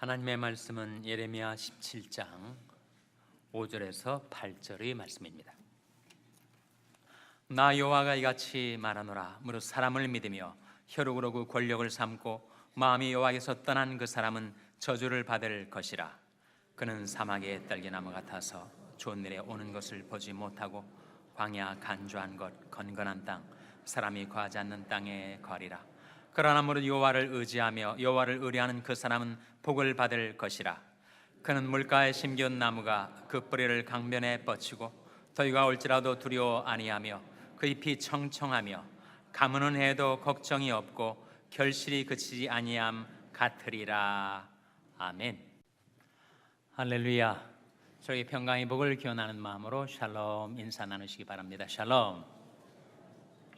하나님의 말씀은 예레미야 17장 5절에서 8절의 말씀입니다. 나 여호와가 이같이 말하노라. 무릇 사람을 믿으며 혈육으로 그 권력을 삼고 마음이 여호와께서 떠난 그 사람은 저주를 받을 것이라. 그는 사막의 딸기나무 같아서 좋은 일에 오는 것을 보지 못하고 광야 간주한 것 건건한 땅 사람이 거하지 않는 땅에 거하리라. 그러나 무릇 여호와를 의지하며 여호와를 의뢰하는 그 사람은 복을 받을 것이라. 그는 물가에 심겨온 나무가 그 뿌리를 강변에 뻗치고 더위가 올지라도 두려워 아니하며 그 잎이 청청하며 가무는 해도 걱정이 없고 결실이 그치지 아니함 같으리라. 아멘. 할렐루야. 저희 평강의 복을 기원하는 마음으로 샬롬 인사 나누시기 바랍니다. 샬롬.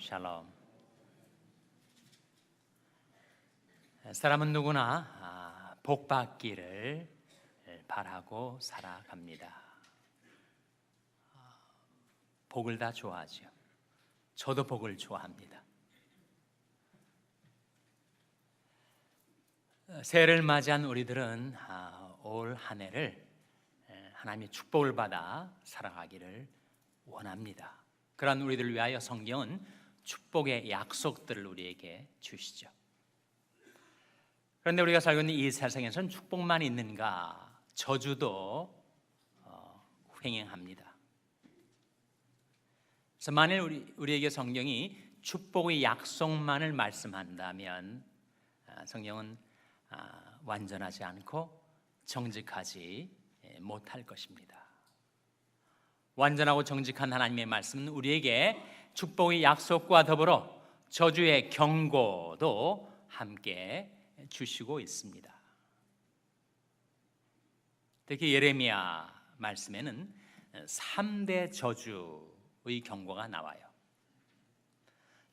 샬롬. 사람은 누구나 복 받기를 바라고 살아갑니다. 복을 다 좋아하죠. 저도 복을 좋아합니다. 새해를 맞이한 우리들은 올 한 해를 하나님의 축복을 받아 살아가기를 원합니다. 그런 우리들을 위하여 성경은 축복의 약속들을 우리에게 주시죠. 그런데 우리가 살고 있는 이 세상에서는 축복만 있는가? 저주도 횡행합니다. 그래서 만일 우리에게 성경이 축복의 약속만을 말씀한다면 성경은 완전하지 않고 정직하지 못할 것입니다. 완전하고 정직한 하나님의 말씀은 우리에게 축복의 약속과 더불어 저주의 경고도 함께 주시고 있습니다. 특히 예레미야 말씀에는 3대 저주의 경고가 나와요.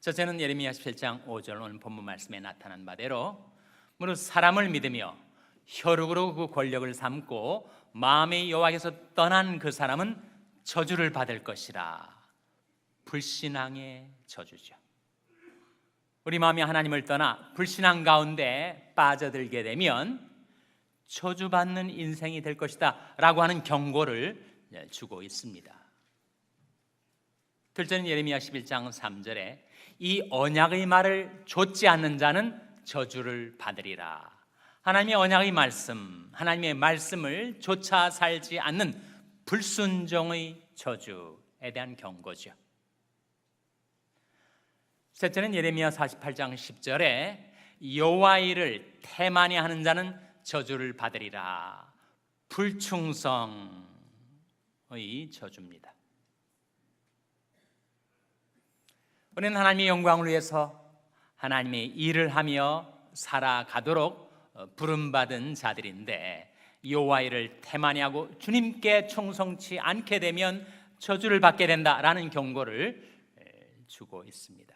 첫째는 예레미야 17장 5절 오늘 본문 말씀에 나타난 바대로 무릇 사람을 믿으며 혈육으로 그 권력을 삼고 마음의 여호와께서 떠난 그 사람은 저주를 받을 것이라. 불신앙의 저주죠. 우리 마음이 하나님을 떠나 불신앙 가운데 빠져들게 되면 저주받는 인생이 될 것이다 라고 하는 경고를 주고 있습니다. 둘째는 예레미야 11장 3절에 이 언약의 말을 좇지 않는 자는 저주를 받으리라. 하나님의 언약의 말씀, 하나님의 말씀을 좇아 살지 않는 불순종의 저주에 대한 경고죠. 셋째는 예레미야 48장 10절에 여호와 일을 태만히 하는 자는 저주를 받으리라. 불충성의 저주입니다. 우리는 하나님의 영광을 위해서 하나님의 일을 하며 살아가도록 부름받은 자들인데 여호와 일을 태만히 하고 주님께 충성치 않게 되면 저주를 받게 된다라는 경고를 주고 있습니다.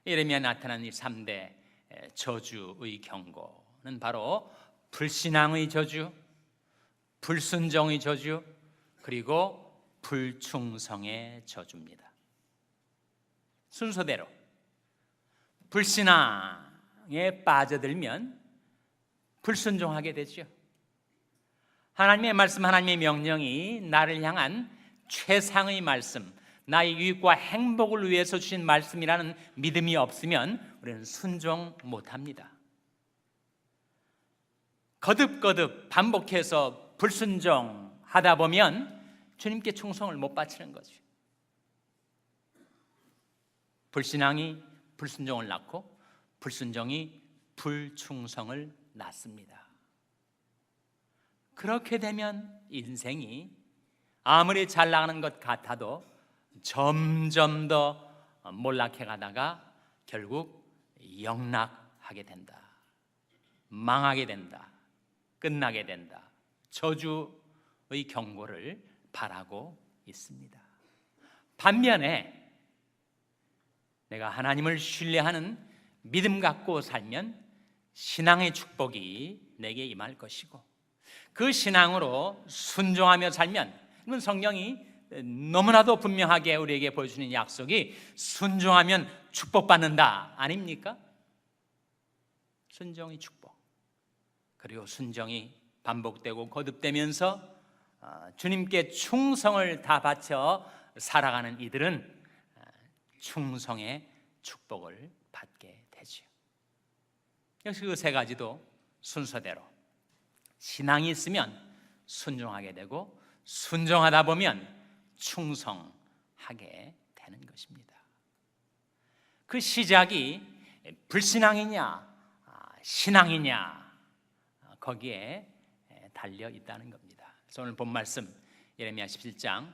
예레미야에 나타난 이 3대 저주의 경고는 바로 불신앙의 저주, 불순종의 저주, 그리고 불충성의 저주입니다. 순서대로 불신앙에 빠져들면 불순종하게 되죠. 하나님의 말씀, 하나님의 명령이 나를 향한 최상의 말씀, 나의 유익과 행복을 위해서 주신 말씀이라는 믿음이 없으면 우리는 순종 못합니다. 거듭거듭 반복해서 불순종하다 보면 주님께 충성을 못 바치는 거죠. 불신앙이 불순종을 낳고 불순종이 불충성을 낳습니다. 그렇게 되면 인생이 아무리 잘 나가는 것 같아도 점점 더 몰락해 가다가 결국 영락하게 된다. 망하게 된다. 끝나게 된다. 저주의 경고를 바라고 있습니다. 반면에 내가 하나님을 신뢰하는 믿음 갖고 살면 신앙의 축복이 내게 임할 것이고 그 신앙으로 순종하며 살면, 이건 성경이 너무나도 분명하게 우리에게 보여주는 약속이 순종하면 축복받는다 아닙니까? 순종의 축복. 그리고 순종이 반복되고 거듭되면서 주님께 충성을 다 바쳐 살아가는 이들은 충성의 축복을 받게 되죠. 역시 그 세 가지도 순서대로 신앙이 있으면 순종하게 되고 순종하다 보면 충성하게 되는 것입니다. 그 시작이 불신앙이냐 신앙이냐 거기에 달려 있다는 겁니다. 그래서 오늘 본 말씀 예레미야 17장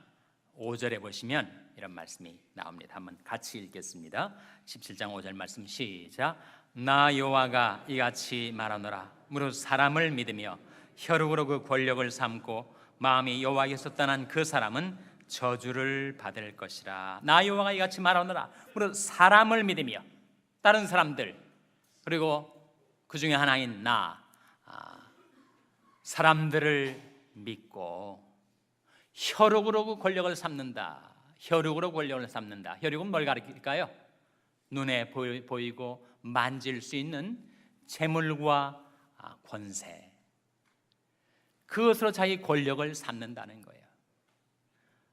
5절에 보시면 이런 말씀이 나옵니다. 한번 같이 읽겠습니다. 17장 5절 말씀 시작. 나 여호와가 이같이 말하노라. 무릇 사람을 믿으며 혈육으로 그 권력을 삼고 마음이 여호와에게서 떠난 그 사람은 저주를 받을 것이라. 나 여호와가 이같이 말하노라. 무릇 사람을 믿으며, 다른 사람들 그리고 그 중에 하나인 나, 사람들을 믿고 혈육으로 그 권력을 삼는다. 혈육으로 권력을 삼는다. 혈육은 뭘 가리킬까요? 눈에 보이고 만질 수 있는 재물과 권세, 그것으로 자기 권력을 삼는다는 거예요.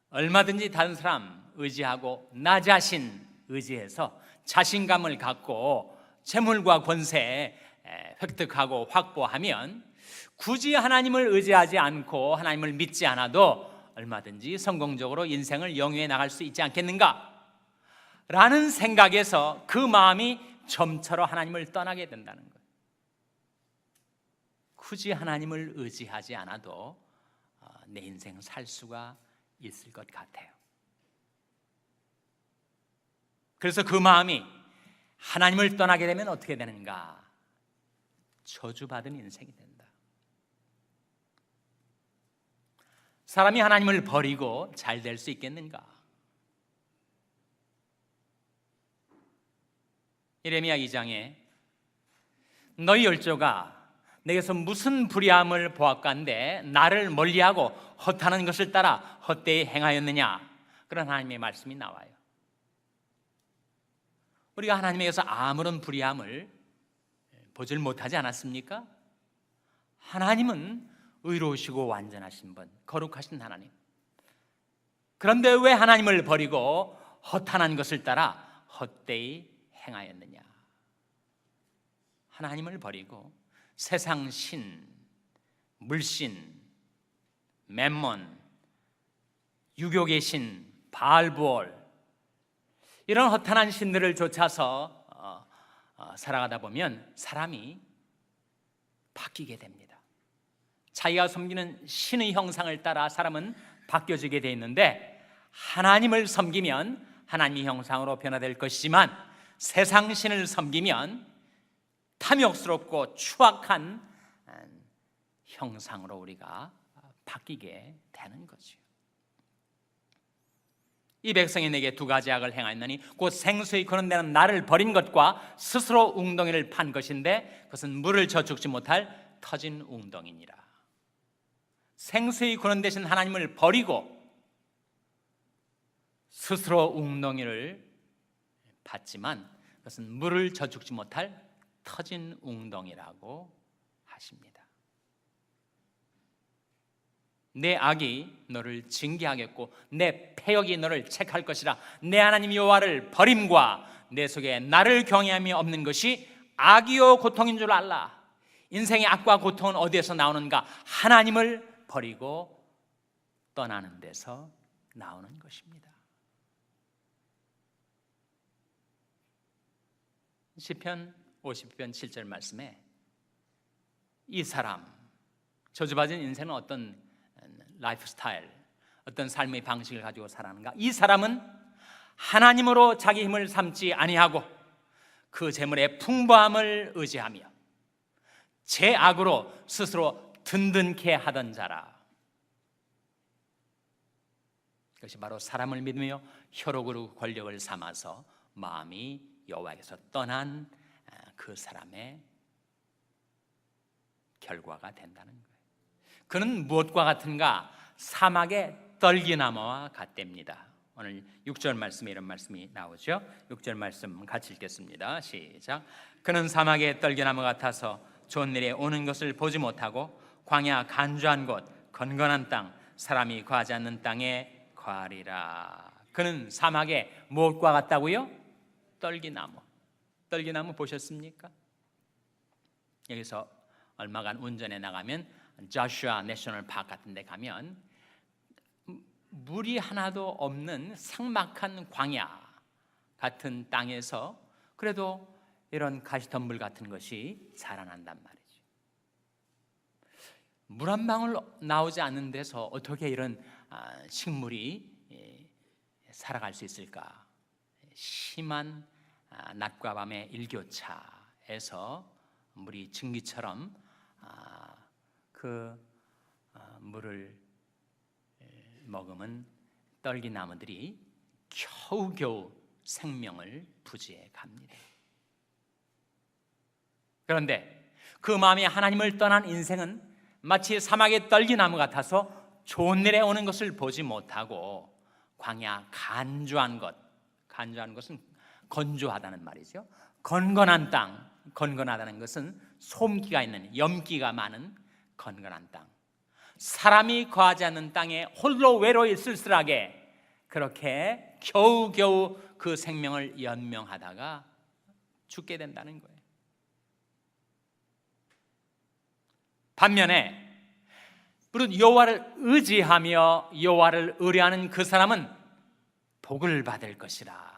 얼마든지 다른 사람 의지하고 나 자신 의지해서 자신감을 갖고 재물과 권세 획득하고 확보하면 굳이 하나님을 의지하지 않고 하나님을 믿지 않아도 얼마든지 성공적으로 인생을 영위해 나갈 수 있지 않겠는가? 라는 생각에서 그 마음이 점차로 하나님을 떠나게 된다는 거예요. 굳이 하나님을 의지하지 않아도 내 인생 살 수가 있을 것 같아요. 그래서 그 마음이 하나님을 떠나게 되면 어떻게 되는가? 저주받은 인생이 된다. 사람이 하나님을 버리고 잘 될 수 있겠는가? 예레미야 2장에 너희 열조가 내게서 무슨 불의함을 보았건대 나를 멀리하고 헛하는 것을 따라 헛되이 행하였느냐, 그런 하나님의 말씀이 나와요. 우리가 하나님에게서 아무런 불의함을 보질 못하지 않았습니까? 하나님은 의로우시고 완전하신 분, 거룩하신 하나님. 그런데 왜 하나님을 버리고 허탄한 것을 따라 헛되이 행하였느냐? 하나님을 버리고 세상 신, 물신, 맴몬, 유교계 신, 바알부올, 이런 허탄한 신들을 쫓아서 살아가다 보면 사람이 바뀌게 됩니다. 자기가 섬기는 신의 형상을 따라 사람은 바뀌어지게 돼 있는데, 하나님을 섬기면 하나님의 형상으로 변화될 것이지만 세상 신을 섬기면 탐욕스럽고 추악한 형상으로 우리가 바뀌게 되는 거죠. 이 백성이 내게 두 가지 악을 행하였나니 곧 생수의 거는데는 나를 버린 것과 스스로 웅덩이를 판 것인데 그것은 물을 저축지 못할 터진 웅덩이니라. 생수의 근원 되신 하나님을 버리고 스스로 웅덩이를 팠지만 그것은 물을 저축지 못할 터진 웅덩이라고 하십니다. 내 악이 너를 징계하겠고 내 패역이 너를 책할 것이라. 내 하나님 여호와를 버림과 내 속에 나를 경외함이 없는 것이 악이요 고통인 줄 알라. 인생의 악과 고통은 어디에서 나오는가? 하나님을 버리고 떠나는 데서 나오는 것입니다. 시편 50편 7절 말씀에 이 사람, 저주받은 인생은 어떤 라이프 스타일, 어떤 삶의 방식을 가지고 살아가는가? 이 사람은 하나님으로 자기 힘을 삼지 아니하고 그 재물의 풍부함을 의지하며 제 악으로 스스로 든든케 하던 자라. 그것이 바로 사람을 믿으며 혈육으로 권력을 삼아서 마음이 여호와에게서 떠난 그 사람의 결과가 된다는 거예요. 그는 무엇과 같은가? 사막의 떨기나무와 같답니다. 오늘 6절 말씀에 이런 말씀이 나오죠. 6절 말씀 같이 읽겠습니다. 시작. 그는 사막의 떨기나무 같아서 좋은 일에 오는 것을 보지 못하고 광야 간주한 곳 건건한 땅 사람이 거하지 않는 땅에 거하리라. 그는 사막에 무엇과 같다고요? 떨기나무. 떨기나무 보셨습니까? 여기서 얼마간 운전해 나가면 조슈아 내셔널 파크 같은 데 가면 물이 하나도 없는 삭막한 광야 같은 땅에서 그래도 이런 가시덤불 같은 것이 자라난단 말이죠. 물 한 방울 나오지 않는 데서 어떻게 이런 식물이 살아갈 수 있을까? 심한 낮과 밤의 일교차에서 물이 증기처럼 그 물을 머금은 떨기나무들이 겨우겨우 생명을 부지해 갑니다. 그런데 그 마음이 하나님을 떠난 인생은 마치 사막의 떨기나무 같아서 좋은 일에 오는 것을 보지 못하고 광야 간주한 것, 간주한 것은 건조하다는 말이죠. 건건한 땅, 건건하다는 것은 솜기가 있는, 염기가 많은 건건한 땅, 사람이 거하지 않는 땅에 홀로 외로이 쓸쓸하게 그렇게 겨우겨우 그 생명을 연명하다가 죽게 된다는 거예요. 반면에 무릇 여호와를 의지하며 여호와를 의뢰하는 그 사람은 복을 받을 것이라.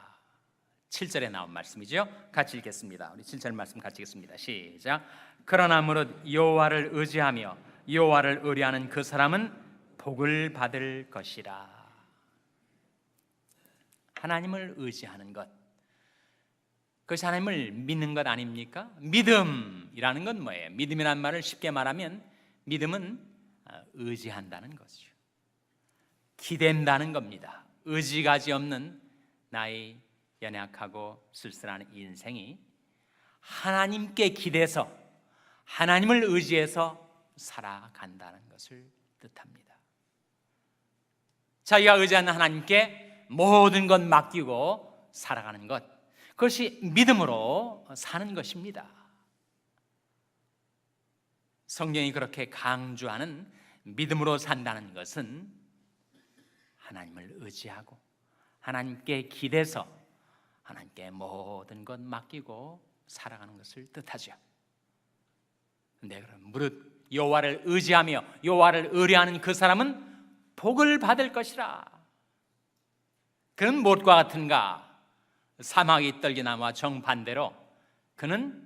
7절에 나온 말씀이죠. 같이 읽겠습니다. 우리 7절 말씀 같이 읽겠습니다. 시작. 그러나 무릇 여호와를 의지하며 여호와를 의뢰하는 그 사람은 복을 받을 것이라. 하나님을 의지하는 것, 그것이 하나님을 믿는 것 아닙니까? 믿음이라는 건 뭐예요? 믿음이라는 말을 쉽게 말하면 믿음은 의지한다는 것이죠. 기댄다는 겁니다. 의지가지 없는 나의 연약하고 쓸쓸한 인생이 하나님께 기대서 하나님을 의지해서 살아간다는 것을 뜻합니다. 자기가 의지하는 하나님께 모든 것 맡기고 살아가는 것, 그것이 믿음으로 사는 것입니다. 성경이 그렇게 강조하는 믿음으로 산다는 것은 하나님을 의지하고 하나님께 기대서 하나님께 모든 것 맡기고 살아가는 것을 뜻하죠. 근데 그럼 무릇 여호와를 의지하며 여호와를 의뢰하는 그 사람은 복을 받을 것이라. 그는 무엇과 같은가? 사막이 떨기나무와 정반대로 그는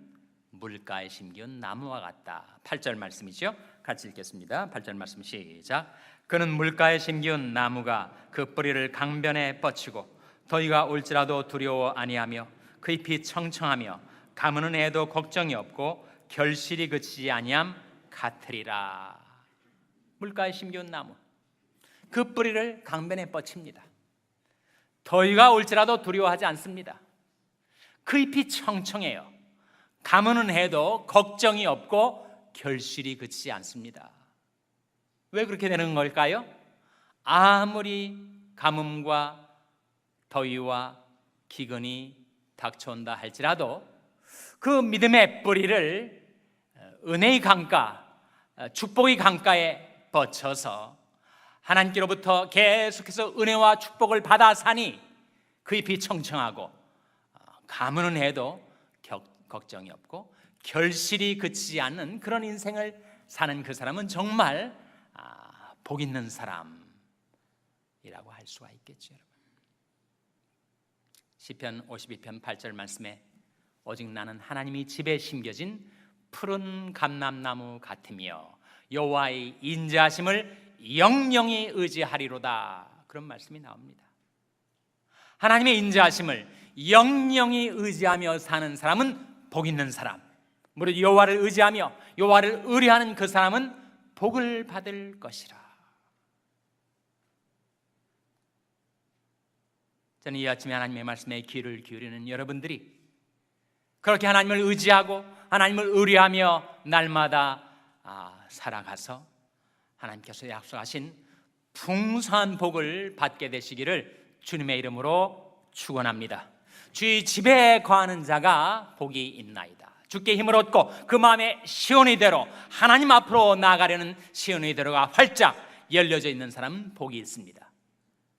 물가에 심기운 나무와 같다. 8절 말씀이죠. 같이 읽겠습니다. 8절 말씀 시작. 그는 물가에 심기운 나무가 그 뿌리를 강변에 뻗치고 더위가 올지라도 두려워 아니하며 그 잎이 청청하며 가무는 해도 걱정이 없고 결실이 그치지 아니함 같으리라. 물가에 심기운 나무, 그 뿌리를 강변에 뻗칩니다. 더위가 올지라도 두려워하지 않습니다. 그 잎이 청청해요. 가무는 해도 걱정이 없고 결실이 그치지 않습니다. 왜 그렇게 되는 걸까요? 아무리 가뭄과 더위와 기근이 닥쳐온다 할지라도 그 믿음의 뿌리를 은혜의 강가, 축복의 강가에 뻗쳐서 하나님께로부터 계속해서 은혜와 축복을 받아 사니 그 잎이 청청하고 가무는 해도 걱정이 없고 결실이 그치지 않는 그런 인생을 사는 그 사람은 정말 복 있는 사람이라고 할 수가 있겠죠. 여러분. 시편 52편 8절 말씀에 오직 나는 하나님이 집에 심겨진 푸른 감람나무 같으며 여호와의 인자하심을 영영히 의지하리로다. 그런 말씀이 나옵니다. 하나님의 인자하심을 영영히 의지하며 사는 사람은 복 있는 사람, 무릇 여호와를 의지하며 여호와를 의뢰하는 그 사람은 복을 받을 것이라. 저는 이 아침에 하나님의 말씀에 귀를 기울이는 여러분들이 그렇게 하나님을 의지하고 하나님을 의뢰하며 날마다 살아가서 하나님께서 약속하신 풍성한 복을 받게 되시기를 주님의 이름으로 축원합니다. 주의 집에 거하는 자가 복이 있나이다. 주께 힘을 얻고 그 마음에 시온의 대로 하나님 앞으로 나아가려는 시온의 대로가 활짝 열려져 있는 사람은 복이 있습니다.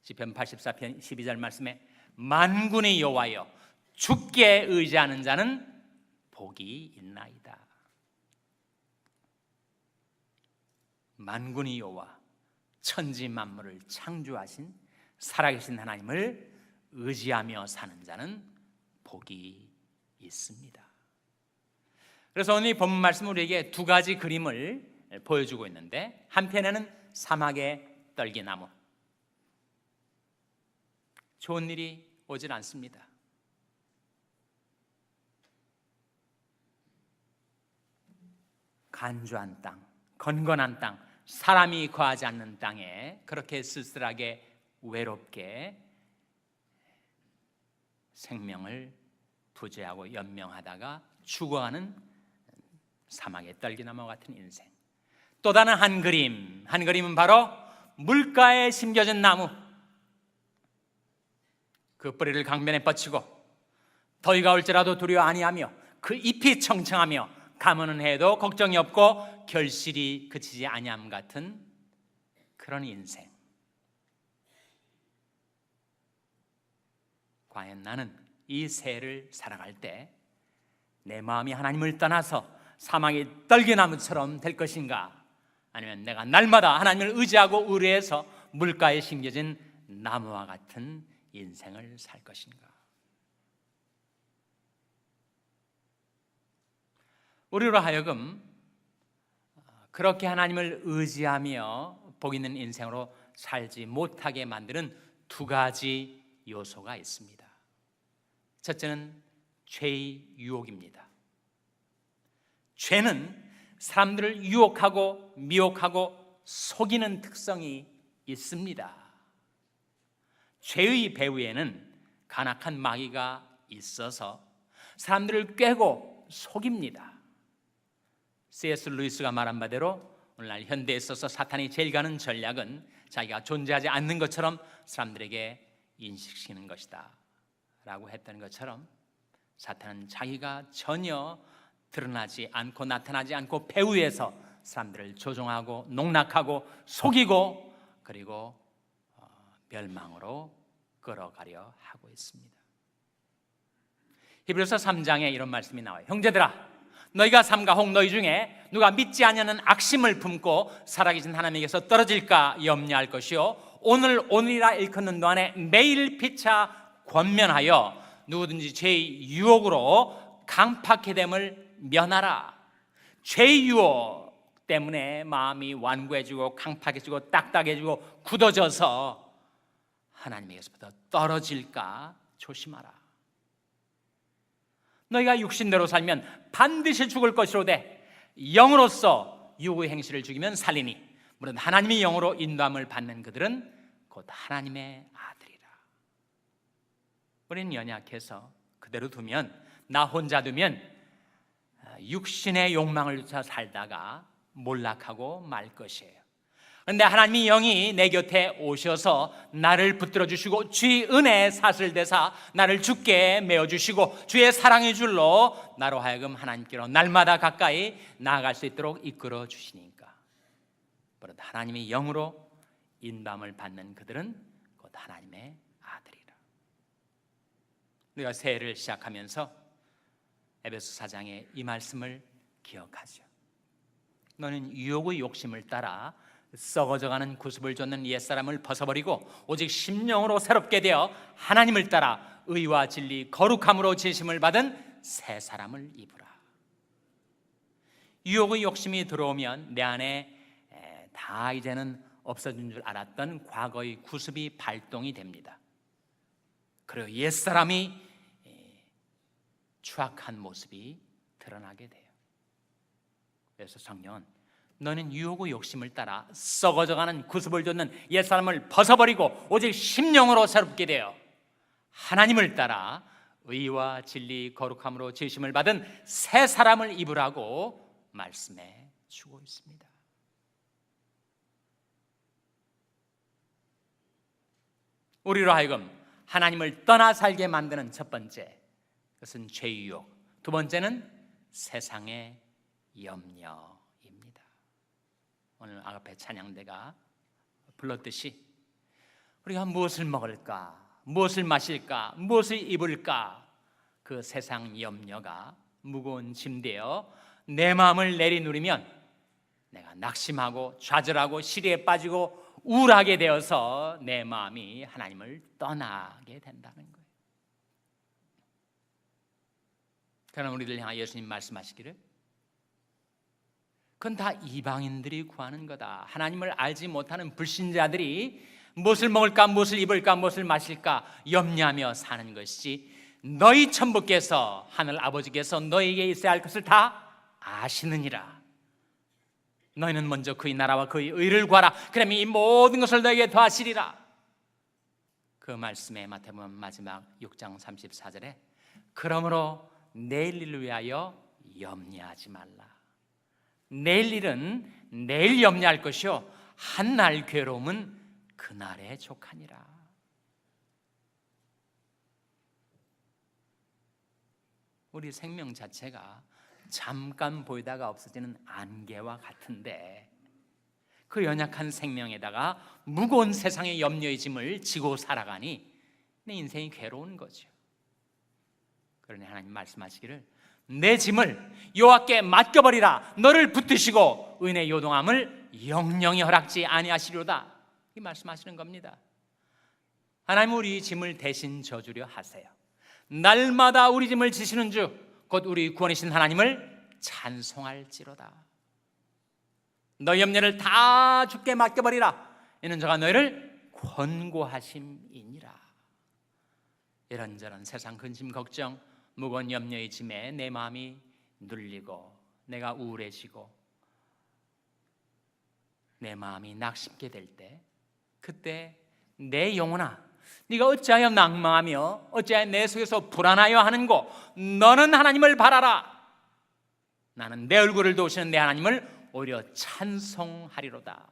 시편 84편 12절 말씀에 만군의 여호와여 주께 의지하는 자는 복이 있나이다. 만군의 여호와, 천지 만물을 창조하신 살아계신 하나님을 의지하며 사는 자는 복이 있습니다. 그래서 오늘 이 본문 말씀 우리에게 두 가지 그림을 보여주고 있는데, 한편에는 사막의 떨기나무, 좋은 일이 오질 않습니다. 간주한 땅, 건건한 땅, 사람이 거하지 않는 땅에 그렇게 쓸쓸하게 외롭게 생명을 부재하고 연명하다가 죽어가는 사막의 떨기나무 같은 인생. 또 다른 한 그림은 바로 물가에 심겨진 나무, 그 뿌리를 강변에 뻗치고 더위가 올지라도 두려워 아니하며 그 잎이 청청하며 가뭄은 해도 걱정이 없고 결실이 그치지 아니함 같은 그런 인생. 과연 나는 이 새를 살아갈 때 내 마음이 하나님을 떠나서 사막의 떨기나무처럼 될 것인가, 아니면 내가 날마다 하나님을 의지하고 의뢰해서 물가에 심겨진 나무와 같은 인생을 살 것인가? 우리로 하여금 그렇게 하나님을 의지하며 복 있는 인생으로 살지 못하게 만드는 두 가지 요소가 있습니다. 첫째는 죄의 유혹입니다. 죄는 사람들을 유혹하고 미혹하고 속이는 특성이 있습니다. 죄의 배후에는 간악한 마귀가 있어서 사람들을 꿰고 속입니다. C.S. 루이스가 말한 바대로 오늘날 현대에 있어서 사탄이 제일 가는 전략은 자기가 존재하지 않는 것처럼 사람들에게 인식시키는 것이다 라고 했던 것처럼, 사탄은 자기가 전혀 드러나지 않고 나타나지 않고 배후에서 사람들을 조종하고 농락하고 속이고 그리고 멸망으로 끌어가려 하고 있습니다. 히브리서 3장에 이런 말씀이 나와요. 형제들아, 너희가 삼가 혹 너희 중에 누가 믿지 아니하는 악심을 품고 살아계신 하나님에게서 떨어질까 염려할 것이요, 오늘이라 일컫는 동안에 매일 피차 권면하여 누구든지 죄의 유혹으로 강팍해 됨을 면하라. 죄의 유혹 때문에 마음이 완고해지고 강팍해지고 딱딱해지고 굳어져서 하나님에게서부터 떨어질까 조심하라. 너희가 육신대로 살면 반드시 죽을 것이로되 영으로서 유의 행실을 죽이면 살리니 물론 하나님의 영으로 인도함을 받는 그들은 곧 하나님의 아들이라. 우리는 연약해서 그대로 두면, 나 혼자 두면 육신의 욕망을 쫓아 살다가 몰락하고 말 것이에요. 그런데 하나님의 영이 내 곁에 오셔서 나를 붙들어 주시고 주의 은혜에 사슬대사 나를 주께 메어주시고 주의 사랑의 줄로 나로 하여금 하나님께로 날마다 가까이 나아갈 수 있도록 이끌어 주시니까, 바로 하나님의 영으로 인도함을 받는 그들은 곧 하나님의 아들이라. 우리가 새해를 시작하면서 에베소 4장의 이 말씀을 기억하죠. 너는 유혹의 욕심을 따라 썩어져가는 구습을 쫓는 옛사람을 벗어버리고 오직 심령으로 새롭게 되어 하나님을 따라 의와 진리 거룩함으로 지으심을 받은 새 사람을 입으라. 유혹의 욕심이 들어오면 내 안에 다 이제는 없어진 줄 알았던 과거의 구습이 발동이 됩니다. 그리고 옛사람이 추악한 모습이 드러나게 돼요. 그래서 성령은 너는 유혹의 욕심을 따라 썩어져가는 구습을 쫓는 옛사람을 벗어버리고 오직 심령으로 새롭게 되어 하나님을 따라 의와 진리 거룩함으로 지으심을 받은 새 사람을 입으라고 말씀해 주고 있습니다. 우리로 하여금 하나님을 떠나 살게 만드는 첫 번째, 그것은 죄의 유혹. 두 번째는 세상의 염려입니다. 오늘 아가페 찬양대가 불렀듯이 우리가 무엇을 먹을까, 무엇을 마실까, 무엇을 입을까, 그 세상 염려가 무거운 짐되어 내 마음을 내리누리면 내가 낙심하고 좌절하고 시리에 빠지고 우울하게 되어서 내 마음이 하나님을 떠나게 된다는 거예요. 그러나 우리들 향하여 예수님 말씀하시기를 그건 다 이방인들이 구하는 거다. 하나님을 알지 못하는 불신자들이 무엇을 먹을까, 무엇을 입을까, 무엇을 마실까 염려하며 사는 것이지 너희 천부께서, 하늘 아버지께서 너희에게 있어야 할 것을 다 아시느니라. 너희는 먼저 그의 나라와 그의 의를 구하라. 그러면 이 모든 것을 너희에게 더하시리라. 그 말씀에 마태복음 마지막 6장 34절에 그러므로 내일 일을 위하여 염려하지 말라. 내일 일은 내일 염려할 것이요 한날 괴로움은 그날에 족하니라. 우리 생명 자체가 잠깐 보이다가 없어지는 안개와 같은데 그 연약한 생명에다가 무거운 세상의 염려의 짐을 지고 살아가니 내 인생이 괴로운 거죠. 그러니 하나님 말씀하시기를 내 짐을 여호와께 맡겨버리라. 너를 붙드시고 은혜 요동함을 영영히 허락지 아니하시리로다. 이 말씀하시는 겁니다. 하나님 우리 짐을 대신 져주려 하세요. 날마다 우리 짐을 지시는 주 곧 우리 구원이신 하나님을 찬송할지로다. 너희 염려를 다 주께 맡겨버리라. 이는 저가 너희를 권고하심이니라. 이런저런 세상 근심 걱정 무거운 염려의 짐에 내 마음이 눌리고 내가 우울해지고 내 마음이 낙심게 될 때 그때 내 영혼아 네가 어찌하여 낭망하며 어찌하여 내 속에서 불안하여 하는고 너는 하나님을 바라라. 나는 내 얼굴을 도우시는 내 하나님을 오히려 찬송하리로다.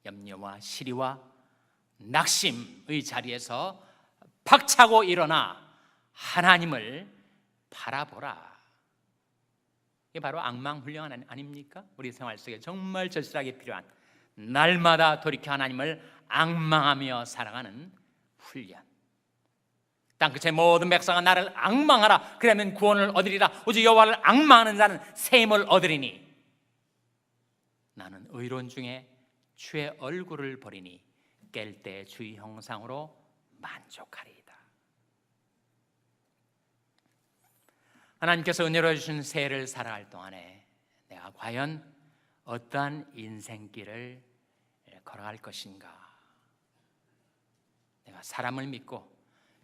염려와 시리와 낙심의 자리에서 박차고 일어나 하나님을 바라보라. 이게 바로 악망 훈련 아닙니까? 우리 생활 속에 정말 절실하게 필요한 날마다 돌이켜 하나님을 앙망하며 살아가는 훈련. 땅끝의 모든 백성아 나를 앙망하라. 그러면 구원을 얻으리라. 오직 여호와를 앙망하는 자는 새 힘을 얻으리니 나는 의로운 중에 주의 얼굴을 보리니 깰 때 주의 형상으로 만족하리이다. 하나님께서 은혜로 주신 새해를 살아갈 동안에 내가 과연 어떠한 인생길을 걸어갈 것인가? 내가 사람을 믿고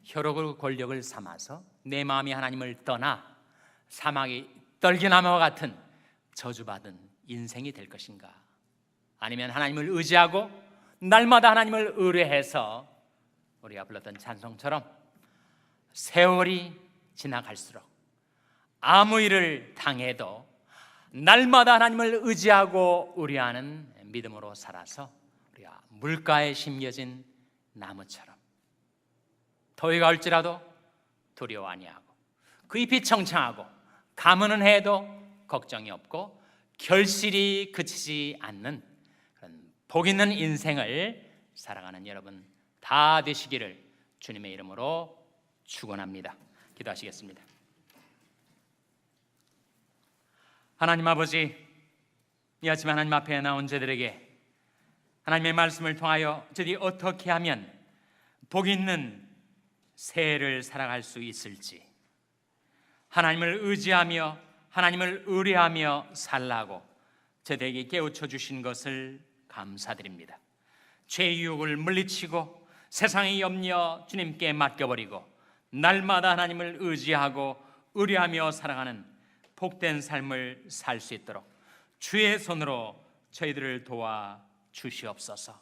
혈육을 권력을 삼아서 내 마음이 하나님을 떠나 사막의 떨기나무와 같은 저주받은 인생이 될 것인가? 아니면 하나님을 의지하고 날마다 하나님을 의뢰해서 우리가 불렀던 찬송처럼 세월이 지나갈수록 아무 일을 당해도 날마다 하나님을 의지하고 의뢰하는 믿음으로 살아서 우리가 물가에 심겨진 나무처럼 더위가 올지라도 두려워 아니하고 그 잎이 청청하고 가무는 해도 걱정이 없고 결실이 그치지 않는 그런 복 있는 인생을 살아가는 여러분 다 되시기를 주님의 이름으로 축원합니다. 기도하시겠습니다. 하나님 아버지, 이 아침 하나님 앞에 나온 저들에게 하나님의 말씀을 통하여 저들이 어떻게 하면 복 있는 새해를 살아갈 수 있을지 하나님을 의지하며 하나님을 의뢰하며 살라고 저들에게 깨우쳐 주신 것을 감사드립니다. 죄의 유혹을 물리치고 세상의 염려 주님께 맡겨버리고 날마다 하나님을 의지하고 의뢰하며 살아가는 복된 삶을 살 수 있도록 주의 손으로 저희들을 도와 주시옵소서.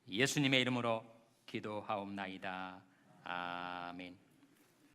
예수님의 이름으로 기도하옵나이다. 아멘.